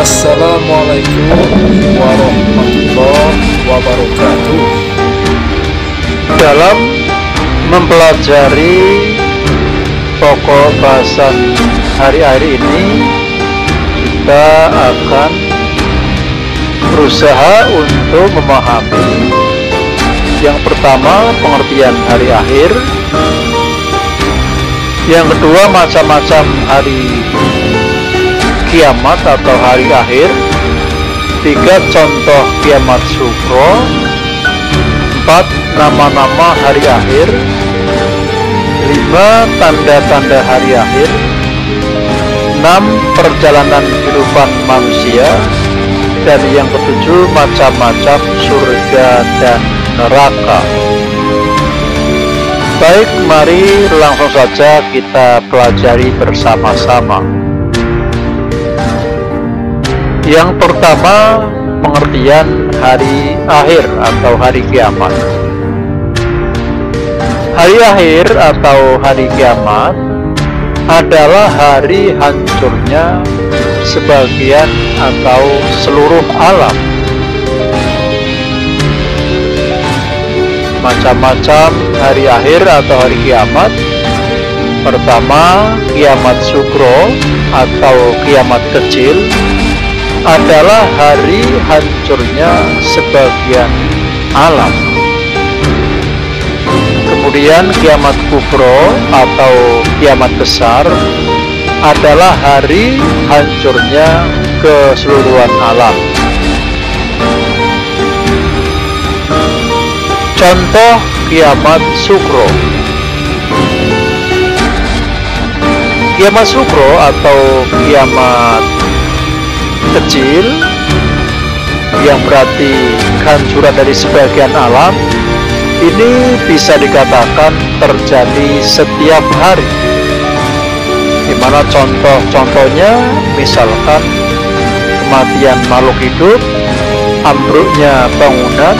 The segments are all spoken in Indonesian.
Assalamualaikum warahmatullahi wabarakatuh. Dalam mempelajari pokok bahasan hari-hari ini, kita akan berusaha untuk memahami yang pertama, pengertian hari akhir. Yang kedua, macam-macam hari kiamat atau hari akhir. Tiga, contoh kiamat sukro. Empat, nama-nama hari akhir. Lima, tanda-tanda hari akhir. Enam, perjalanan kehidupan manusia. Dan yang ketujuh, macam-macam surga dan neraka. Baik, mari langsung saja kita pelajari bersama-sama. Yang pertama, pengertian hari akhir atau hari kiamat. Hari akhir atau hari kiamat adalah hari hancurnya sebagian atau seluruh alam. Macam-macam hari akhir atau hari kiamat. Pertama, kiamat sukro atau kiamat kecil adalah hari hancurnya sebagian alam. Kemudian kiamat kubro atau kiamat besar adalah hari hancurnya keseluruhan alam. Contoh kiamat sukro. Kiamat sukro atau kiamat kecil, yang berarti kehancuran dari sebagian alam, ini bisa dikatakan terjadi setiap hari. Dimana contoh-contohnya misalkan kematian makhluk hidup, ambruknya bangunan,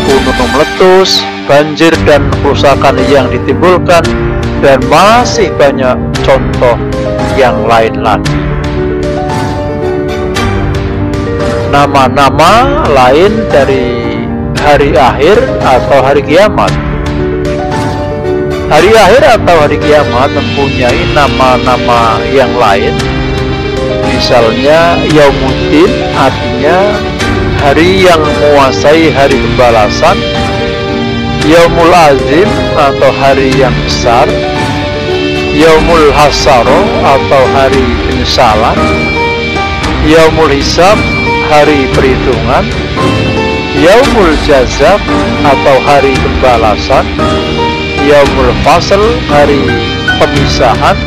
gunung meletus, banjir dan kerusakan yang ditimbulkan, dan masih banyak contoh yang lain lagi. Nama-nama lain dari hari akhir atau hari kiamat. Hari akhir atau hari kiamat mempunyai nama-nama yang lain. Misalnya Yaumuddin, artinya hari yang menguasai hari pembalasan. Yaumul Azim atau hari yang besar. Yaumul Hasaro atau hari penyesalan. Yaumul Hisab, hari perhitungan. Yaumul Jazab atau hari pembalasan. Yaumul Fasl, hari pemisahan.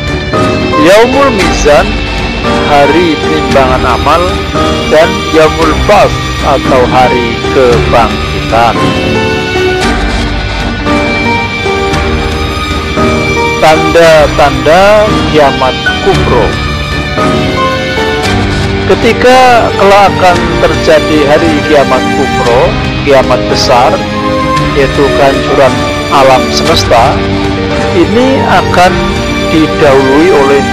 Yaumul Mizan, hari penimbangan amal. Dan Yaumul Ba'ts atau hari kebangkitan. Tanda-tanda kiamat kubro. Ketika kelak akan terjadi hari kiamat kubro, kiamat besar, yaitu kehancuran alam semesta, ini akan didahului oleh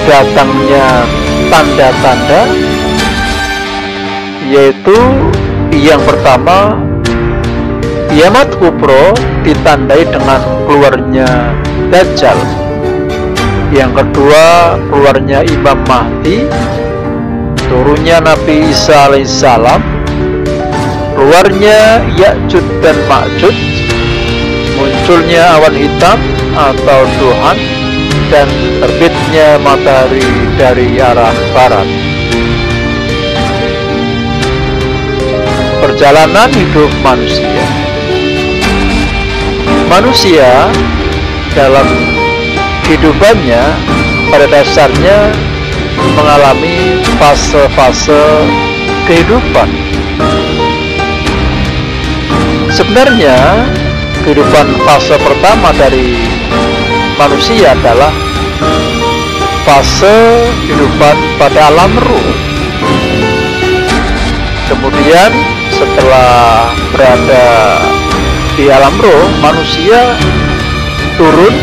datangnya tanda-tanda, yaitu yang pertama, kiamat kubro ditandai dengan keluarnya Dajjal. Yang kedua, keluarnya Imam Mahdi, turunnya Nabi Isa alaihissalam, keluarnya Ya'juj dan Ma'juj, munculnya awan hitam atau duhan, dan terbitnya matahari dari arah barat. Perjalanan hidup manusia. Manusia dalam kehidupannya pada dasarnya mengalami fase-fase kehidupan. Sebenarnya kehidupan fase pertama dari manusia adalah fase kehidupan pada alam ruh. Kemudian setelah berada di alam roh, manusia turun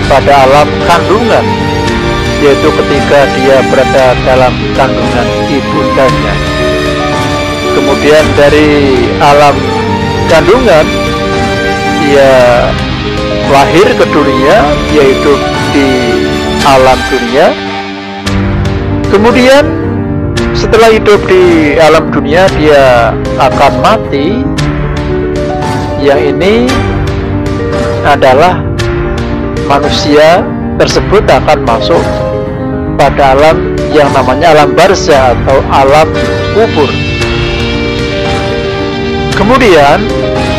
pada alam kandungan, yaitu ketika dia berada dalam kandungan ibundanya. Kemudian dari alam kandungan dia lahir ke dunia, dia hidup di alam dunia. Kemudian setelah hidup di alam dunia dia akan mati. Yang ini adalah manusia tersebut akan masuk pada alam yang namanya alam barzah atau alam kubur. Kemudian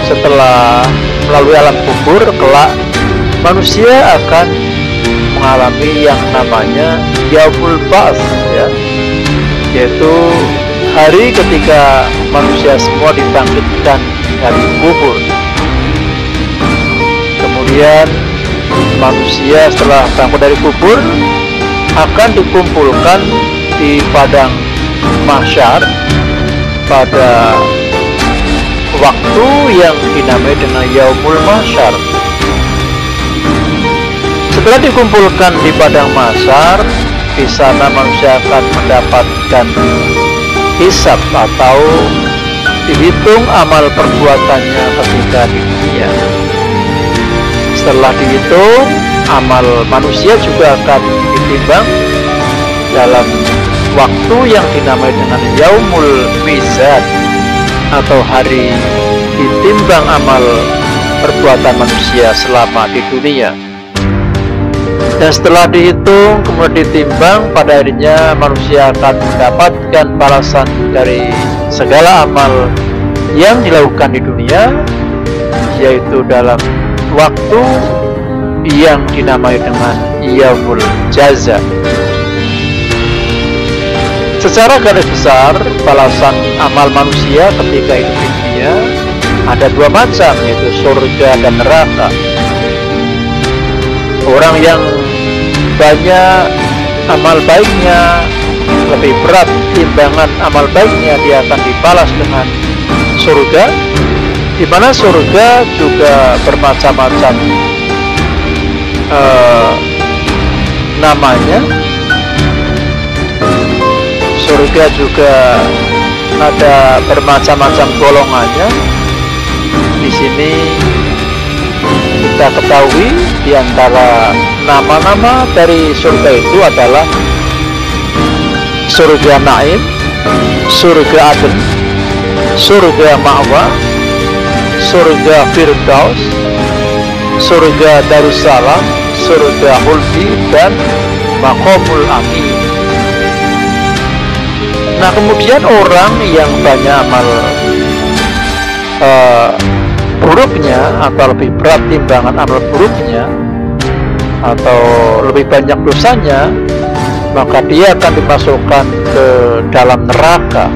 setelah melalui alam kubur, kelak manusia akan mengalami yang namanya yaumul ba'ts, ya, yaitu hari ketika manusia semua dibangkitkan dari kubur. Kemudian manusia setelah bangkit dari kubur akan dikumpulkan di padang mahsyar pada waktu yang dinamai dengan yaumul mahsyar. Setelah dikumpulkan di padang mahsyar, di sana manusia akan mendapatkan hisab atau dihitung amal perbuatannya ketika di dunia. Setelah dihitung, amal manusia juga akan ditimbang dalam waktu yang dinamai dengan yaumul mizan atau hari ditimbang amal perbuatan manusia selama di dunia. Dan setelah dihitung kemudian ditimbang, pada akhirnya manusia akan mendapatkan balasan dari segala amal yang dilakukan di dunia, yaitu dalam waktu yang dinamai dengan yaumul jaza. Secara garis besar, balasan amal manusia ketika hidup di dunia ada dua macam, yaitu surga dan neraka. Orang yang banyak amal baiknya, lebih berat timbangan amal baiknya, dia akan dibalas dengan surga, di mana surga juga bermacam-macam namanya. Surga juga ada bermacam-macam golongannya. Di sini kita ketahui di antara nama-nama dari surga itu adalah surga Naim, surga Aden, surga Ma'wa, surga Firdaus, surga Darussalam, surga Huldi, dan Maqamul Amin. Nah, kemudian orang yang banyak amal buruknya atau lebih berat timbangan amal buruknya atau lebih banyak dosanya, maka dia akan dimasukkan ke dalam neraka.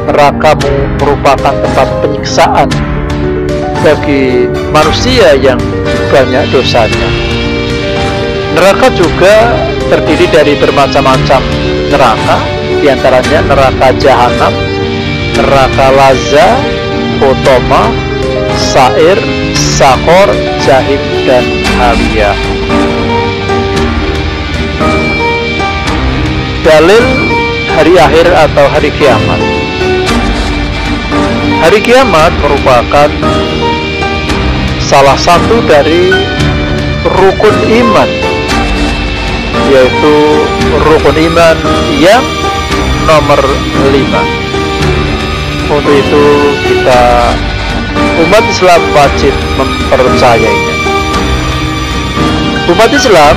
Neraka merupakan tempat penyiksaan bagi manusia yang banyak dosanya. Neraka juga terdiri dari bermacam-macam neraka, diantaranya neraka jahanam, neraka lazza, utama, sair, sakor, jahim, dan hawiyah. Dalil hari akhir atau hari kiamat. Hari kiamat merupakan salah satu dari rukun iman, yaitu rukun iman yang nomor 5. Untuk itu kita umat Islam wajib mempercayainya. Umat Islam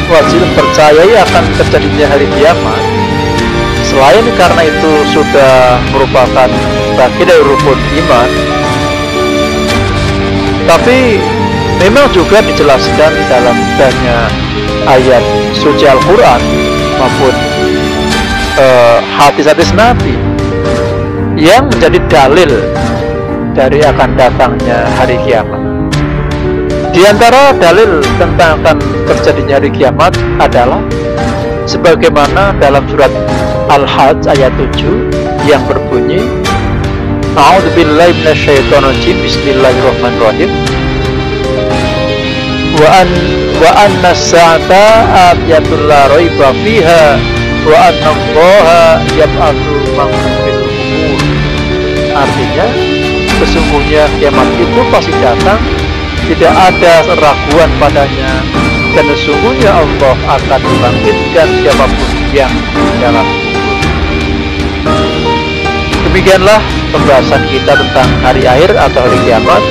wajib mempercayai akan terjadinya hari kiamat. Selain karena itu sudah merupakan bagian dari rukun iman, tapi memang juga dijelaskan dalam banyak ayat suci Al-Quran maupun hadis-hadis Nabi yang menjadi dalil dari akan datangnya hari kiamat. Di antara dalil tentang akan terjadinya hari kiamat adalah sebagaimana dalam surat Al-Hajj ayat 7 yang berbunyi, A'udzubillahi minasyaitonirrajim, Bismillahirrahmanirrahim. wa anna as-sa'ata atiyatul la raiba fiha wa anna Allaha yab'atsu man fil qubur. Artinya sesungguhnya kiamat itu pasti datang, tidak ada keraguan padanya, dan sesungguhnya Allah akan membangkitkan siapapun yang dalam kubur. Demikianlah pembahasan kita tentang hari akhir atau hari kiamat.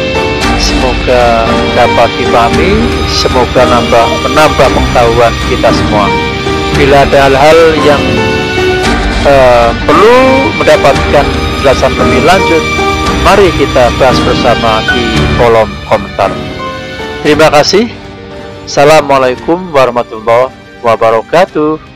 Semoga dapat dipahami, semoga menambah pengetahuan kita semua. Bila ada hal-hal yang perlu mendapatkan penjelasan lebih lanjut, mari kita bahas bersama di kolom komentar. Terima kasih. Assalamualaikum warahmatullahi wabarakatuh.